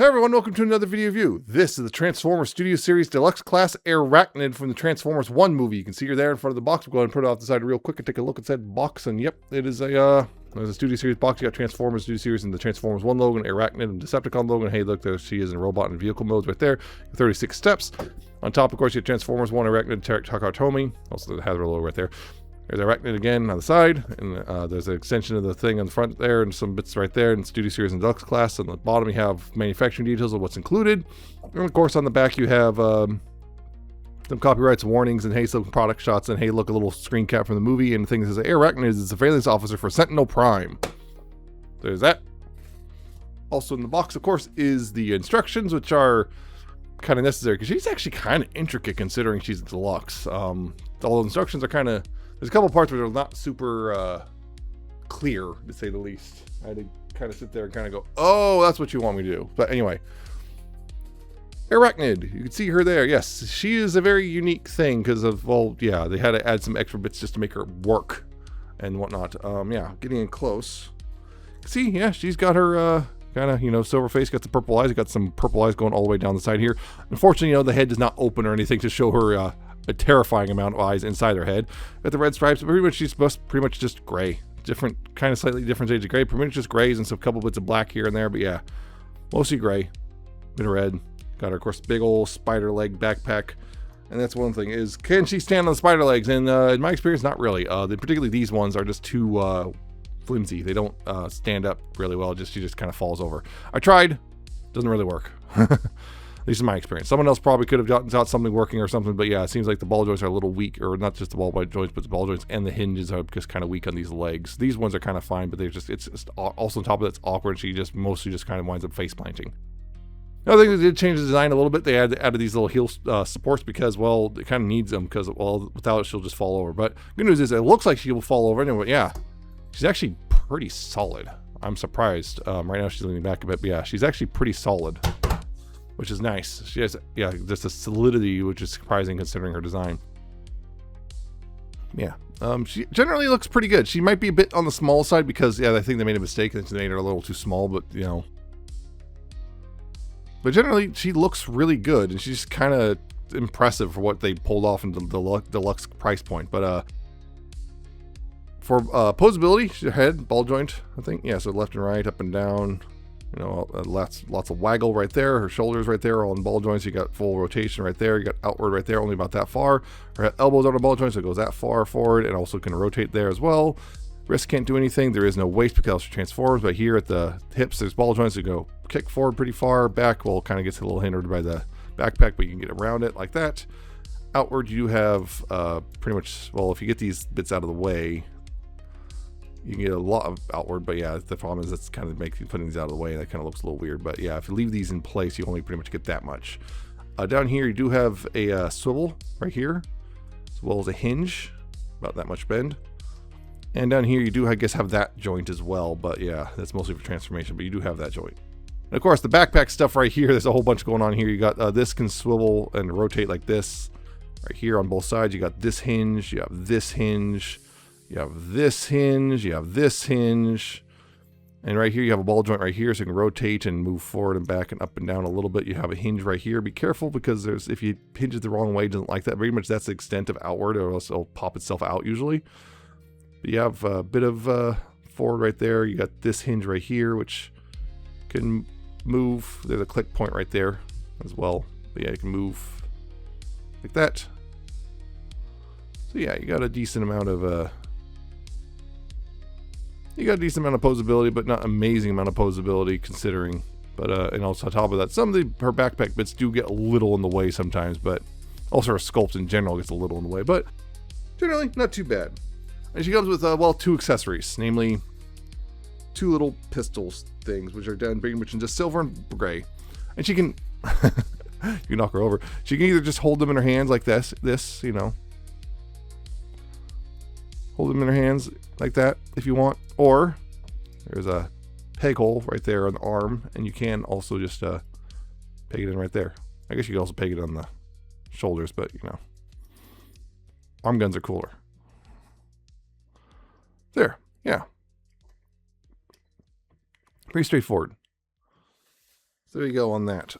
everyone, welcome to another video review. This is the Transformers Studio Series Deluxe Class Airachnid from the Transformers 1 movie. You can see her there in front of the box. We'll go ahead and put it off the side real quick and take a look at that box. And yep, it is there's a Studio Series box. You got Transformers Studio Series and the Transformers 1 logo, and Airachnid and Decepticon logo. And hey, look, there she is in robot and vehicle modes right there. 36 steps. On top, of course, you have Transformers 1, Airachnid, Takatomi. Also the Hasbro logo right there. There's Airachnid again on the side, and there's an extension of the thing on the front there, and some bits right there, and Studio Series and Deluxe Class. On the bottom, you have manufacturing details of what's included. And of course, on the back, you have some copyrights, warnings, and hey, some product shots, and hey, look, a little screen cap from the movie. And the thing that says Airachnid is a surveillance officer for Sentinel Prime. There's that. Also in the box, of course, is the instructions, which are kind of necessary because she's actually kind of intricate considering she's a deluxe. All the instructions are kind of. There's a couple parts where they're not super clear, to say the least. I had to kind of sit there and kind of go, oh, that's what you want me to do. But anyway, Airachnid, you can see her there. Yes, she is a very unique thing because of, well, yeah, they had to add some extra bits just to make her work and whatnot. Yeah, getting in close. See, yeah, she's got her kind of, silver face, got the purple eyes. Got some purple eyes going all the way down the side here. Unfortunately, the head does not open or anything to show her a terrifying amount of eyes inside her head. Got the red stripes, but pretty much she's pretty much just gray. Different, kind of slightly different shades of gray. Pretty much just grays and some couple bits of black here and there, but yeah, mostly gray. Bit of red. Got her, of course, big old spider leg backpack. And that's one thing is, can she stand on the spider legs? And in my experience, not really. Particularly these ones are just too flimsy. They don't stand up really well. She just kind of falls over. I tried. Doesn't really work. At least in my experience. Someone else probably could have got something working or something, but yeah, it seems like the ball joints are a little weak, or not just the ball joints, but the ball joints and the hinges are just kind of weak on these legs. These ones are kind of fine, but it's just also on top of that, it's awkward. She just mostly just kind of winds up face planting. Another thing, they did change the design a little bit. They added these little heel supports because, well, it kind of needs them because, well, without it, she'll just fall over. But good news is it looks like she will fall over anyway. Yeah, she's actually pretty solid. I'm surprised. Right now she's leaning back a bit, but yeah, she's actually pretty solid, which is nice. She has, yeah, just a solidity, which is surprising considering her design. Yeah, she generally looks pretty good. She might be a bit on the small side because, yeah, I think they made a mistake and they made her a little too small, but, But generally, she looks really good, and she's kind of impressive for what they pulled off in the deluxe price point. But for posability, her head, ball joint, I think. Yeah, so left and right, up and down. Lots of waggle right there. Her shoulders right there, all in ball joints. You got full rotation right there. You got outward right there, only about that far. Her elbows on a ball joint, so it goes that far forward, and also can rotate there as well. Wrist can't do anything. There is no waist because she transforms, but here at the hips, there's ball joints that go kick forward pretty far. Back, well, kind of gets a little hindered by the backpack, but you can get around it like that. Outward, you have pretty much, well, if you get these bits out of the way, you can get a lot of outward, but yeah, the problem is that's kind of makes you putting these out of the way, and that kind of looks a little weird. But yeah, if you leave these in place, you only pretty much get that much. Down here, you do have a swivel right here, as well as a hinge, about that much bend. And down here, you do, I guess, have that joint as well, but yeah, that's mostly for transformation, but you do have that joint. And of course, the backpack stuff right here, there's a whole bunch going on here. You got this can swivel and rotate like this. Right here on both sides, you got this hinge, you have this hinge, you have this hinge, you have this hinge. And right here, you have a ball joint right here, so you can rotate and move forward and back and up and down a little bit. You have a hinge right here. Be careful because if you hinge it the wrong way, it doesn't like that. Pretty much that's the extent of outward, or else it'll pop itself out usually. But you have a bit of forward right there. You got this hinge right here, which can move. There's a click point right there as well. But yeah, you can move like that. So yeah, you got a decent amount of posability, but not amazing amount of posability considering. But and also on top of that, some of her backpack bits do get a little in the way sometimes, but also her sculpt in general gets a little in the way, but generally not too bad. And she comes with, well, 2 accessories, namely 2 little pistols things, which are done pretty much in just silver and gray. And she can, you knock her over. She can either just hold them in her hands like this, hold them in her hands like that if you want, or there's a peg hole right there on the arm, and you can also just peg it in right there. I guess you could also peg it on the shoulders, but arm guns are cooler. There, yeah. Pretty straightforward. So there you go on that.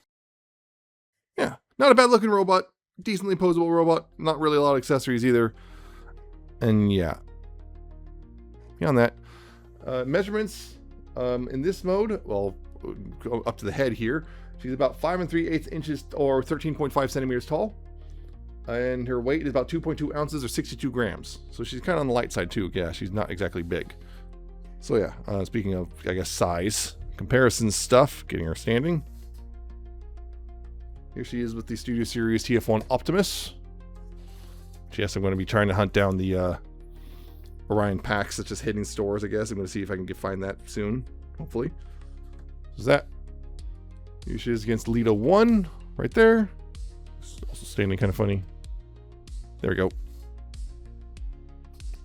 Yeah, not a bad looking robot. Decently posable robot. Not really a lot of accessories either. And yeah. Beyond that, measurements in this mode, well, go up to the head here. She's about 5 3/8 inches or 13.5 centimeters tall. And her weight is about 2.2 ounces or 62 grams. So she's kind of on the light side too. Yeah, she's not exactly big. So yeah, speaking of, I guess, size, comparison stuff, getting her standing. Here she is with the Studio Series TF1 Optimus. Yes, I'm going to be trying to hunt down the Orion packs that's just hitting stores, I guess. I'm going to see if I can find that soon, hopefully. So that. Here she is against Lita 1, right there. Also standing kind of funny. There we go.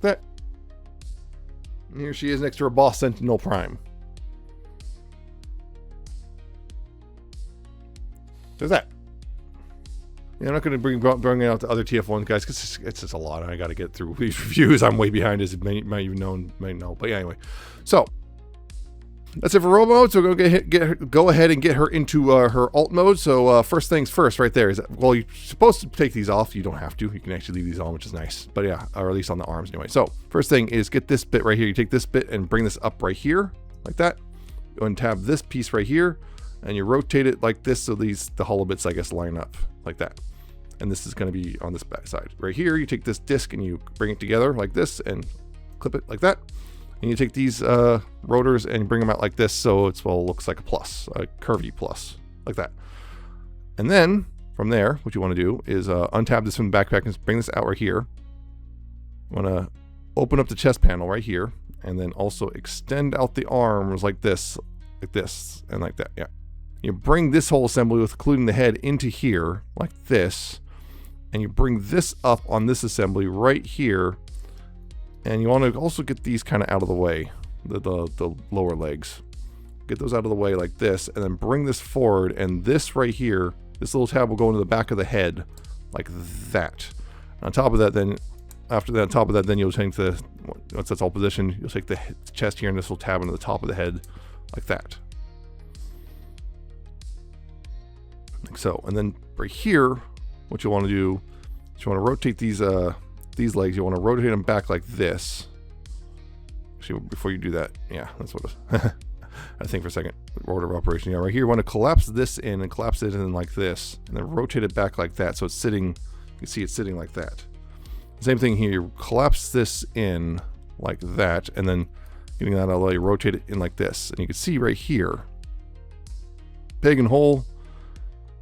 That. And here she is next to her boss, Sentinel Prime. There's that. Yeah, I'm not going to bring out the other TF1 guys because it's just a lot. I got to get through these reviews. I'm way behind, as you might know. But yeah, anyway. So that's it for robo mode. So we're going to go ahead and get her into her alt mode. So first things first, right there is that, well, you're supposed to take these off. You don't have to. You can actually leave these on, which is nice. But yeah, or at least on the arms anyway. So first thing is get this bit right here. You take this bit and bring this up right here like that. Go and tab this piece right here, and you rotate it like this so the hollow bits, I guess, line up like that. And this is going to be on this back side. Right here, you take this disc and you bring it together like this and clip it like that. And you take these rotors and bring them out like this so it looks like a plus, a curvy plus, like that. And then from there, what you want to do is untab this from the backpack and bring this out right here. You want to open up the chest panel right here and then also extend out the arms like this, and like that. Yeah. You bring this whole assembly, with including the head, into here like this. And you bring this up on this assembly right here. And you want to also get these kind of out of the way, the lower legs. Get those out of the way like this, and then bring this forward, and this right here, this little tab will go into the back of the head like that. And on top of that, then, after that, on top of that, then you'll take once that's all positioned, you'll take the chest here, and this will tab into the top of the head like that. Like so. And then right here, what you want to do is you want to rotate these legs. You want to rotate them back like this. Actually, before you do that, yeah, that's what I think for a second. Order of operation. Yeah, right here, you want to collapse this in and collapse it in like this, and then rotate it back like that, so it's sitting. You can see it's sitting like that. Same thing here. You collapse this in like that, and then getting that out of the way, rotate it in like this, and you can see right here, peg and hole.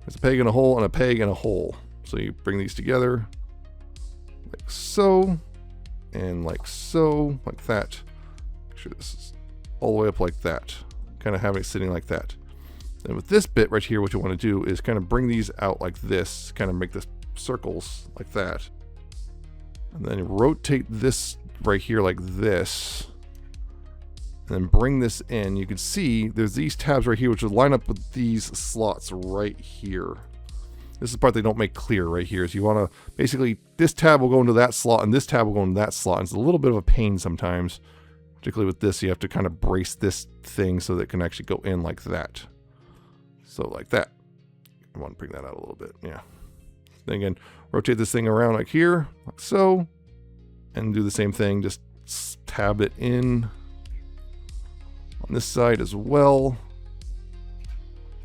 There's a peg and a hole and a peg and a hole. So you bring these together like so, and like so, like that. Make sure this is all the way up like that. Kind of having it sitting like that. Then with this bit right here, what you want to do is kind of bring these out like this, kind of make this circles like that. And then rotate this right here like this. And then bring this in. You can see there's these tabs right here which will line up with these slots right here. This is the part they don't make clear right here. So you want to basically, this tab will go into that slot and this tab will go into that slot. And it's a little bit of a pain sometimes, particularly with this. You have to kind of brace this thing so that it can actually go in like that. So like that. I want to bring that out a little bit. Yeah. Then again, rotate this thing around like here, like so, and do the same thing. Just tab it in on this side as well,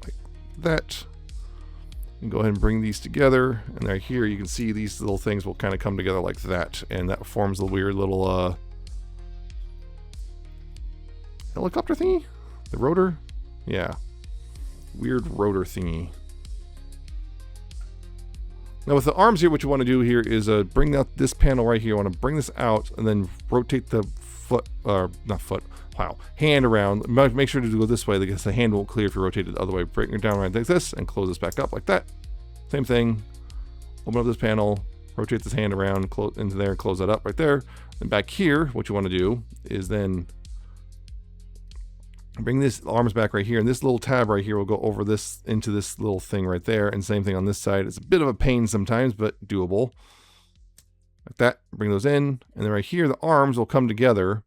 like that. And go ahead and bring these together, and right here you can see these little things will kind of come together like that, and that forms a weird little helicopter thingy? The rotor? Yeah. Weird rotor thingy. Now with the arms here, what you want to do here is bring out this panel right here. You want to bring this out and then rotate the hand around. Make sure to go this way because the hand won't clear if you rotate it the other way. Bring it down right like this and close this back up like that. Same thing. Open up this panel, rotate this hand around, close into there, close that up right there. And back here, what you want to do is then bring this arms back right here, and this little tab right here will go over this into this little thing right there. And same thing on this side. It's a bit of a pain sometimes, but doable. Like that. Bring those in, and then right here the arms will come together.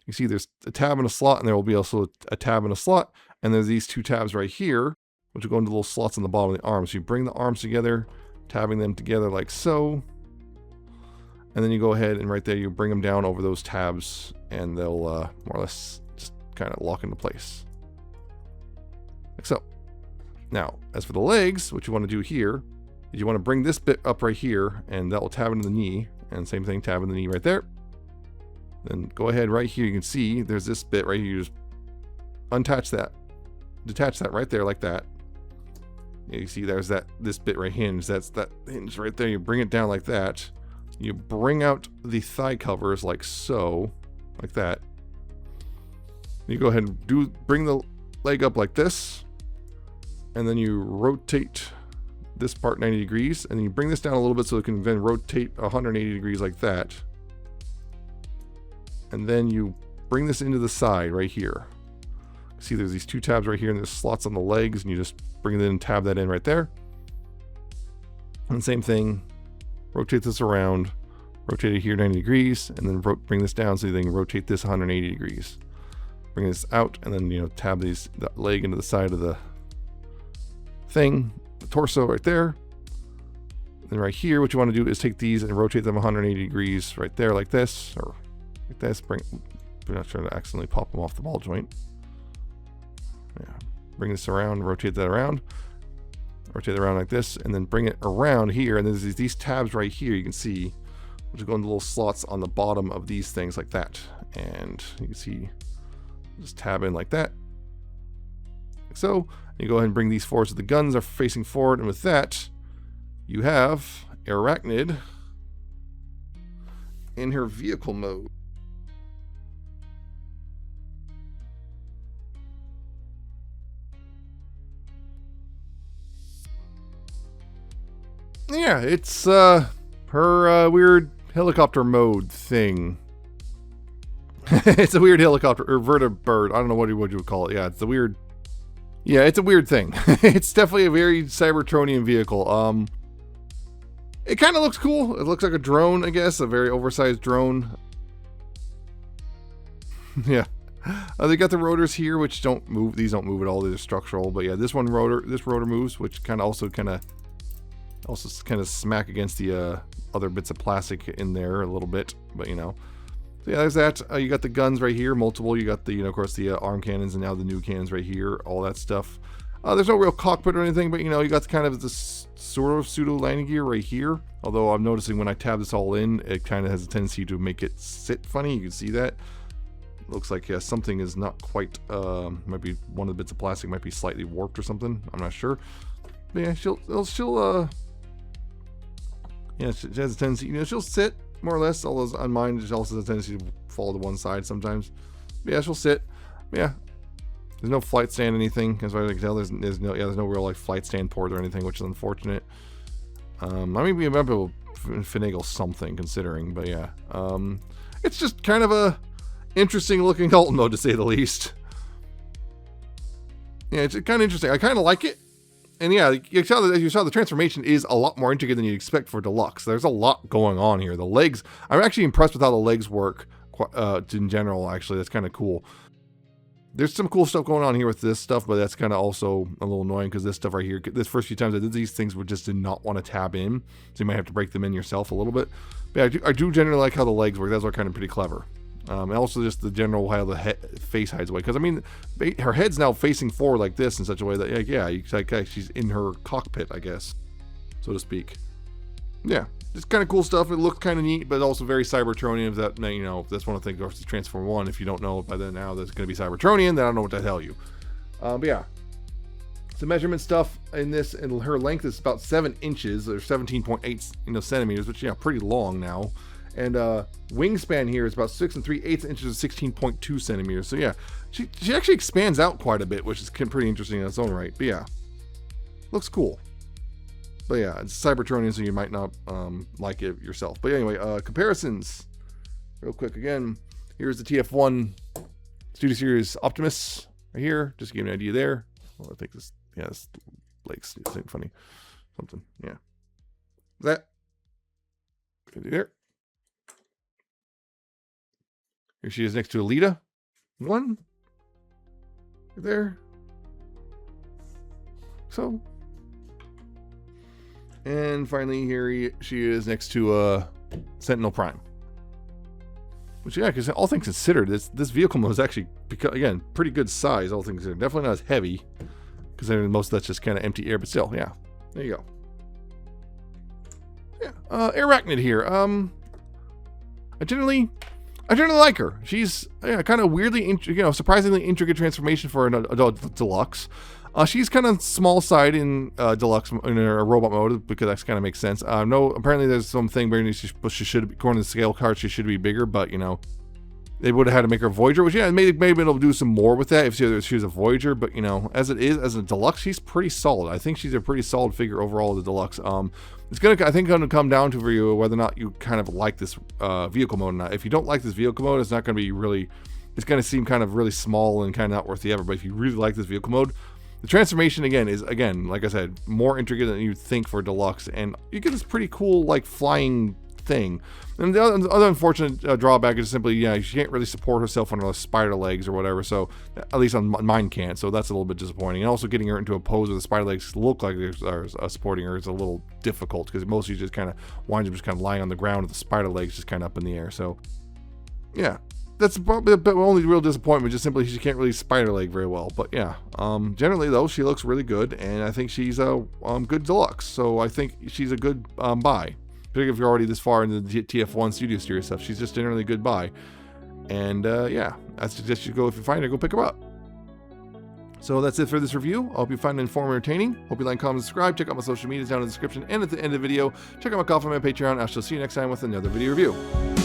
You see there's a tab and a slot, and there will be also a tab and a slot, and there's these two tabs right here, which will go into little slots on the bottom of the arms. So you bring the arms together, tabbing them together like so. And then you go ahead and right there, you bring them down over those tabs, and they'll more or less just kind of lock into place. Like so. Now, as for the legs, what you want to do here is you want to bring this bit up right here, and that will tab into the knee. And same thing, tab in the knee right there. Then go ahead right here. You can see there's this bit right here. You just untouch that, detach that right there like that. You see there's this bit right hinge. That's that hinge right there. You bring it down like that. You bring out the thigh covers like so, like that. You go ahead and bring the leg up like this, and then you rotate this part 90 degrees, and then you bring this down a little bit so it can then rotate 180 degrees like that. And then you bring this into the side right here. See, there's these two tabs right here, and there's slots on the legs, and you just bring it in and tab that in right there. And same thing, rotate this around, rotate it here 90 degrees, and then bring this down so you can rotate this 180 degrees. Bring this out, and then, you know, tab the leg into the side of the thing, the torso right there. Then right here, what you want to do is take these and rotate them 180 degrees right there like this, or like this. I'm not trying to accidentally pop them off the ball joint. Yeah, bring this around, rotate that around, rotate it around like this, and then bring it around here. And there's these tabs right here you can see, which go into little slots on the bottom of these things like that. And you can see, just tab in like that. Like so, you go ahead and bring these forward so the guns are facing forward. And with that, you have Airachnid in her vehicle mode. Yeah, it's her weird helicopter mode thing. It's a weird helicopter or vertibird. I don't know what you would call it. Yeah, it's a weird. Yeah, it's a weird thing. It's definitely a very Cybertronian vehicle. It kind of looks cool. It looks like a drone, I guess, a very oversized drone. Yeah. They got the rotors here, which don't move. These don't move at all. They're structural. But yeah, this rotor moves, which also kind of smack against the other bits of plastic in there a little bit. But you know, so yeah, there's that. You got the guns right here, multiple. You got the, you know, of course, the arm cannons, and now the new cannons right here. All that stuff. There's no real cockpit or anything, but you know, you got kind of this sort of pseudo landing gear right here. Although I'm noticing when I tab this all in, it kind of has a tendency to make it sit funny. You can see that. Looks like, yeah, something is not quite, might be one of the bits of plastic might be slightly warped or something. I'm not sure. But yeah, she has a tendency, you know, she'll sit more or less, although on mine, she also has a tendency to fall to one side sometimes. But yeah, she'll sit. But yeah, there's no flight stand anything, as far as I can tell. There's no real like flight stand port or anything, which is unfortunate. I mean, we might be able to finagle something considering, but yeah, it's just kind of a interesting looking alt mode to say the least. Yeah, it's kind of interesting. I kind of like it. And yeah, you saw the transformation is a lot more intricate than you'd expect for deluxe. There's a lot going on here. The legs, I'm actually impressed with how the legs work in general. Actually, that's kind of cool. There's some cool stuff going on here with this stuff, but that's kind of also a little annoying because this stuff right here, this first few times I did these things, just did not want to tab in, so you might have to break them in yourself a little bit. But yeah, I do generally like how the legs work. Those are kind of pretty clever. And also just the general how the face hides away. Because I mean, her head's now facing forward like this in such a way that, like, yeah, she's in her cockpit, I guess, so to speak. Yeah, just kind of cool stuff. It looked kind of neat, but also very Cybertronian. If that, you know, if that's one of the things of Transform 1. If you don't know by then now that's going to be Cybertronian, then I don't know what to tell you. But yeah, some measurement stuff in this, and her length is about 7 inches, or 17.8 centimeters, which, yeah, pretty long now. And wingspan here is about 6 3/8 inches, 16.2 centimeters. So yeah, she actually expands out quite a bit, which is pretty interesting in its own right. But yeah, looks cool. But yeah, it's Cybertronian, so you might not like it yourself. But anyway, comparisons, real quick again. Here's the TF1 Studio Series Optimus right here. Just to give you an idea there. Well, I think this, yeah, this Blake's funny, something. Yeah, that there. Here she is next to Alita. One. Right there. So, and finally here she is next to Sentinel Prime. Which, yeah, because all things considered, this vehicle mode is actually, again, pretty good size, all things considered. Definitely not as heavy, because most of that's just kind of empty air, but still, yeah. There you go. Yeah, Airachnid here. I generally like her. She's kind of weirdly, surprisingly intricate transformation for an adult deluxe. She's kind of small side in deluxe in a robot mode because that kind of makes sense. No, apparently there's something where she should be, according to the scale card, she should be bigger, but they would have had to make her a Voyager, which maybe it'll do some more with that if she was a Voyager. But as it is, as a deluxe, she's pretty solid. I think she's a pretty solid figure overall as a deluxe. It's gonna come down to for you whether or not you kind of like this vehicle mode or not. If you don't like this vehicle mode, it's not gonna be really. It's gonna seem kind of really small and kind of not worth the effort. But if you really like this vehicle mode, the transformation is like I said, more intricate than you'd think for deluxe, and you get this pretty cool like flying thing. And the other unfortunate drawback is simply, she can't really support herself on her spider legs or whatever. So at least on mine can't. So that's a little bit disappointing. And also getting her into a pose where the spider legs look like they're supporting her is a little difficult because mostly just kind of winds up just kind of lying on the ground with the spider legs just kind of up in the air. So yeah. That's probably the only real disappointment, just simply she can't really spider leg very well. But yeah, generally though, she looks really good, and I think she's a good deluxe. So I think she's a good buy, particularly if you're already this far into the TF1 Studio Series stuff. She's just generally a good buy, and yeah, I suggest you go, if you find her, go pick her up. So that's it for this review. I hope you find it informative and entertaining. Hope you like, comment, subscribe. Check out my social medias down in the description and at the end of the video. Check out my Ko-Fi and my Patreon. I shall see you next time with another video review.